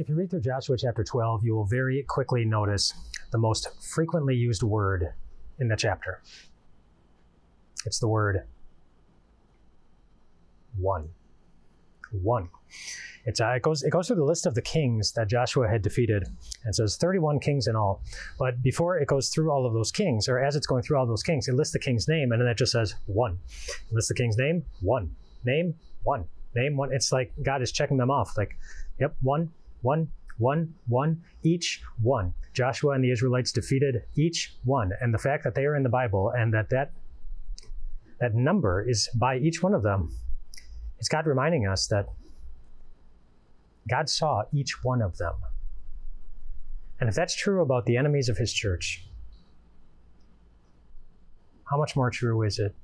If you read through Joshua chapter 12, you will very quickly notice the most frequently used word in the chapter. It's the word one. One. It goes through the list of the kings that Joshua had defeated. It says 31 kings in all. But before it goes through all of those kings, or as it's going through all those kings, it lists the king's name, and then it just says one. It lists the king's name, one. Name, one. Name, one. It's like God is checking them off. Like, yep, one, each one. Joshua and the Israelites defeated each one. And the fact that they are in the Bible and that number is by each one of them, it's God reminding us that God saw each one of them. And if that's true about the enemies of his church, how much more true is it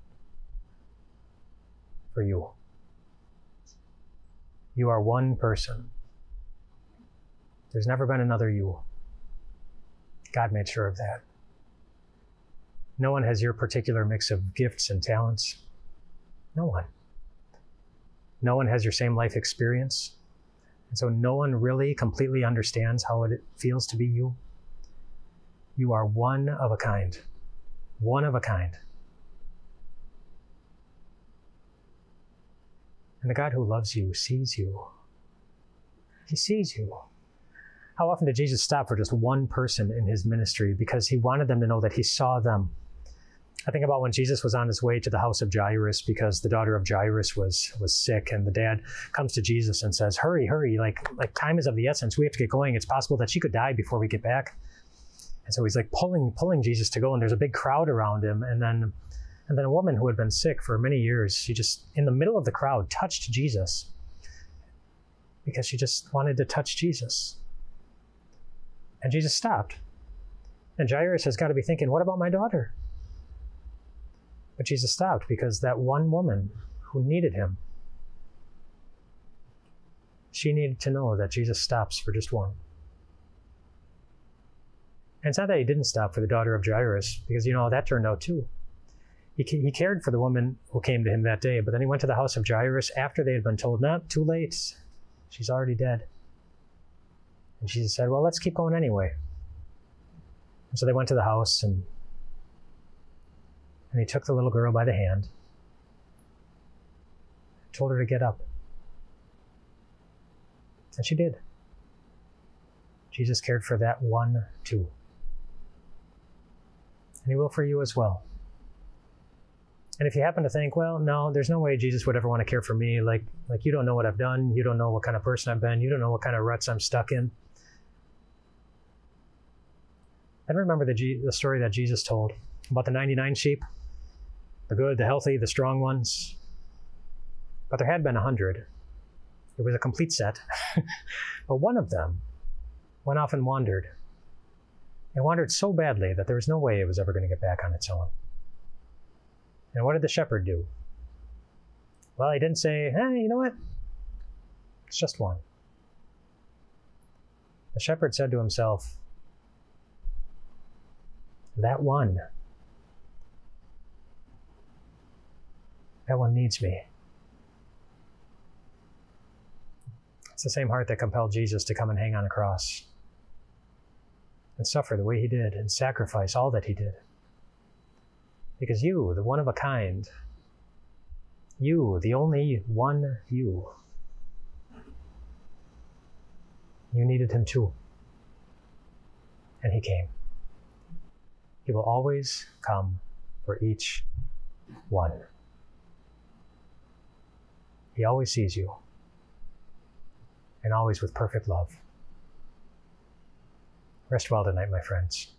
for you? You are one person. There's never been another you. God made sure of that. No one has your particular mix of gifts and talents. No one. No one has your same life experience. And so no one really completely understands how it feels to be you. You are one of a kind. One of a kind. And the God who loves you sees you. He sees you. How often did Jesus stop for just one person in his ministry because he wanted them to know that he saw them? I think about when Jesus was on his way to the house of Jairus because the daughter of Jairus was sick, and the dad comes to Jesus and says, hurry, like time is of the essence. We have to get going. It's possible that she could die before we get back. And so he's like pulling Jesus to go, and there's a big crowd around him. And then a woman who had been sick for many years, she just, in the middle of the crowd, touched Jesus because she just wanted to touch Jesus. And Jesus stopped. And Jairus has got to be thinking, what about my daughter? But Jesus stopped because that one woman who needed him, she needed to know that Jesus stops for just one. And it's not that he didn't stop for the daughter of Jairus, because, that turned out too. He cared for the woman who came to him that day, but then he went to the house of Jairus after they had been told, no, too late. She's already dead. And Jesus said, well, let's keep going anyway. And so they went to the house, and he took the little girl by the hand, told her to get up. And she did. Jesus cared for that one too. And he will for you as well. And if you happen to think, well, no, there's no way Jesus would ever want to care for me. Like you don't know what I've done. You don't know what kind of person I've been. You don't know what kind of ruts I'm stuck in. And remember the story that Jesus told about the 99 sheep, the good, the healthy, the strong ones. But there had been 100. It was a complete set. But one of them went off and wandered. And wandered so badly that there was no way it was ever going to get back on its own. And what did the shepherd do? Well, he didn't say, hey, you know what? It's just one. The shepherd said to himself, that one needs me. It's the same heart that compelled Jesus to come and hang on a cross and suffer the way he did and sacrifice all that he did. Because you, the one of a kind, you, the only one you needed him too. And he came. He will always come for each one. He always sees you, and always with perfect love. Rest well tonight, my friends.